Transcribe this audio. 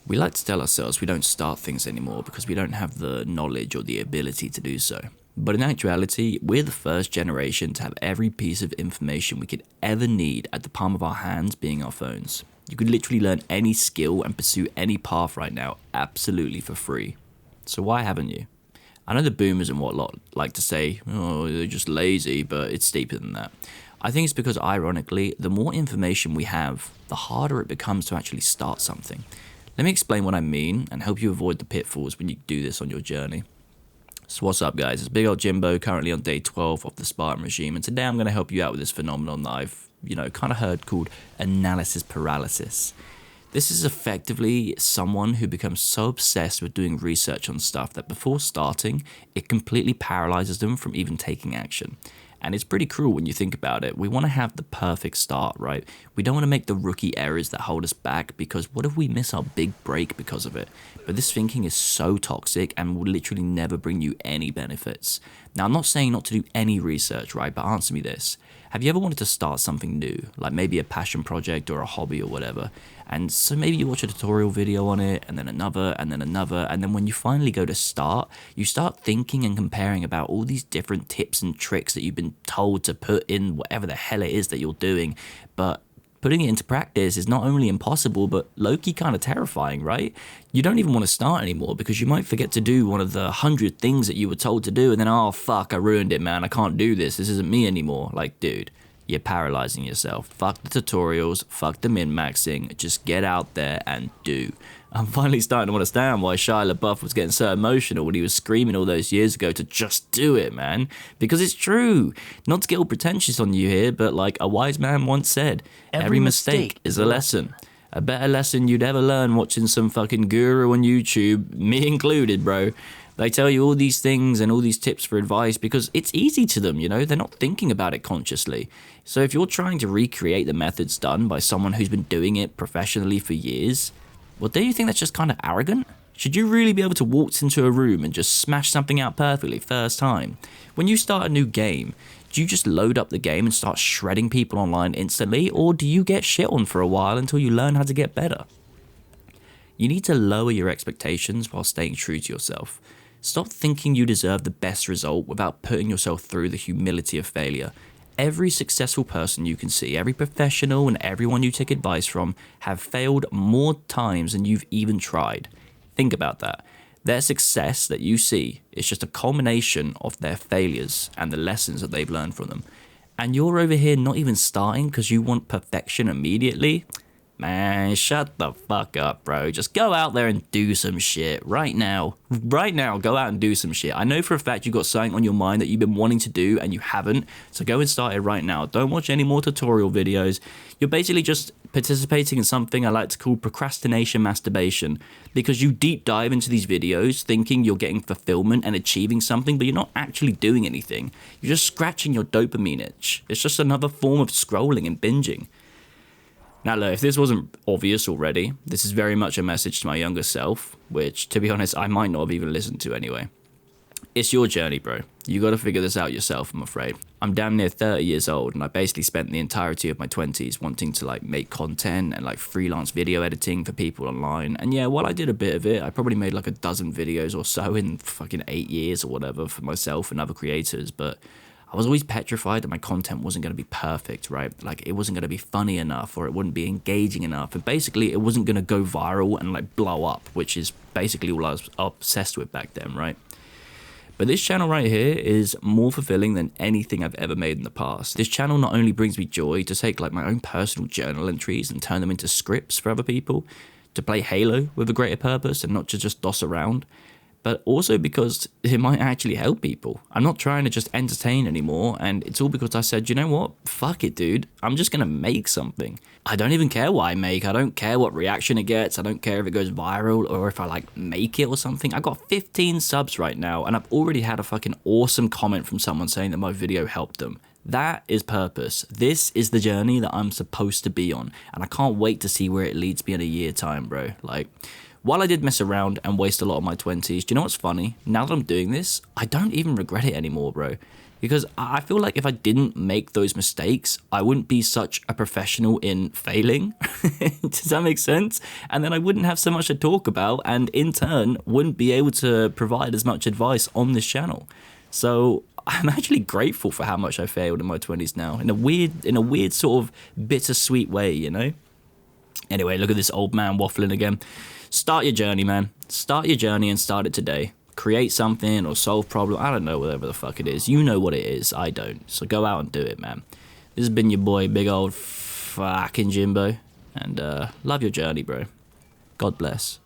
We like to tell ourselves we don't start things anymore because we don't have the knowledge or the ability to do so. But in actuality, we're the first generation to have every piece of information we could ever need at the palm of our hands being our phones. You could literally learn any skill and pursue any path right now absolutely for free. So why haven't you? I know the boomers and whatnot like to say, oh, they're just lazy, but it's deeper than that. I think it's because, ironically, the more information we have, the harder it becomes to actually start something. Let me explain what I mean and help you avoid the pitfalls when you do this on your journey. So what's up, guys? It's Big Old Jimbo, currently on day 12 of the Spartan regime, and today I'm going to help you out with this phenomenon that I've, kind of heard called analysis paralysis. This is effectively someone who becomes so obsessed with doing research on stuff that before starting, it completely paralyzes them from even taking action. And it's pretty cruel when you think about it. We want to have the perfect start, right? We don't want to make the rookie errors that hold us back, because what if we miss our big break because of it? But this thinking is so toxic and will literally never bring you any benefits. Now, I'm not saying not to do any research, right? But answer me this. Have you ever wanted to start something new, like maybe a passion project or a hobby or whatever? And so maybe you watch a tutorial video on it, and then another, and then another, and then when you finally go to start, you start thinking and comparing about all these different tips and tricks that you've been told to put in whatever the hell it is that you're doing. But putting it into practice is not only impossible, but low-key kind of terrifying, right? You don't even want to start anymore because you might forget to do one of the 100 things that you were told to do, and then, oh, fuck, I ruined it, man. I can't do this. This isn't me anymore. Like, dude, you're paralyzing yourself. Fuck the tutorials. Fuck the min-maxing. Just get out there and do. I'm finally starting to understand why Shia LaBeouf was getting so emotional when he was screaming all those years ago to just do it, man. Because it's true. Not to get all pretentious on you here, but like a wise man once said, every mistake is a lesson. A better lesson you'd ever learn watching some fucking guru on YouTube, me included, bro. They tell you all these things and all these tips for advice because it's easy to them, They're not thinking about it consciously. So if you're trying to recreate the methods done by someone who's been doing it professionally for years, well, don't you think that's just kind of arrogant? Should you really be able to waltz into a room and just smash something out perfectly first time? When you start a new game, do you just load up the game and start shredding people online instantly, or do you get shit on for a while until you learn how to get better? You need to lower your expectations while staying true to yourself. Stop thinking you deserve the best result without putting yourself through the humility of failure. Every successful person you can see, every professional and everyone you take advice from have failed more times than you've even tried. Think about that. Their success that you see is just a culmination of their failures and the lessons that they've learned from them. And you're over here not even starting because you want perfection immediately? Man, shut the fuck up, bro. Just go out there and do some shit right now. Right now, go out and do some shit. I know for a fact you've got something on your mind that you've been wanting to do and you haven't, so go and start it right now. Don't watch any more tutorial videos. You're basically just participating in something I like to call procrastination masturbation, because you deep dive into these videos thinking you're getting fulfillment and achieving something, but you're not actually doing anything. You're just scratching your dopamine itch. It's just another form of scrolling and binging. Now look, if this wasn't obvious already, this is very much a message to my younger self, which, to be honest, I might not have even listened to anyway. It's your journey, bro. You gotta figure this out yourself, I'm afraid. I'm damn near 30 years old, and I basically spent the entirety of my 20s wanting to make content and freelance video editing for people online. And yeah, while I did a bit of it, I probably made a dozen videos or so in fucking 8 years or whatever for myself and other creators, but I was always petrified that my content wasn't going to be perfect, right? It wasn't going to be funny enough, or it wouldn't be engaging enough. And basically, it wasn't going to go viral and blow up, which is basically all I was obsessed with back then, right? But this channel right here is more fulfilling than anything I've ever made in the past. This channel not only brings me joy to take my own personal journal entries and turn them into scripts for other people, to play Halo with a greater purpose and not to just doss around, but also because it might actually help people. I'm not trying to just entertain anymore, and it's all because I said, you know what? Fuck it, dude. I'm just gonna make something. I don't even care what I make. I don't care what reaction it gets. I don't care if it goes viral or if I make it or something. I got 15 subs right now, and I've already had a fucking awesome comment from someone saying that my video helped them. That is purpose. This is the journey that I'm supposed to be on, and I can't wait to see where it leads me in a year time, bro. While I did mess around and waste a lot of my 20s, do you know what's funny? Now that I'm doing this, I don't even regret it anymore, bro. Because I feel like if I didn't make those mistakes, I wouldn't be such a professional in failing. Does that make sense? And then I wouldn't have so much to talk about, and in turn, wouldn't be able to provide as much advice on this channel. So I'm actually grateful for how much I failed in my 20s now, in a weird sort of bittersweet way, you know? Anyway, look at this old man waffling again. Start your journey, man. Start your journey and start it today. Create something or solve problem. I don't know, whatever the fuck it is. You know what it is. I don't. So go out and do it, man. This has been your boy, big old fucking Jimbo. And love your journey, bro. God bless.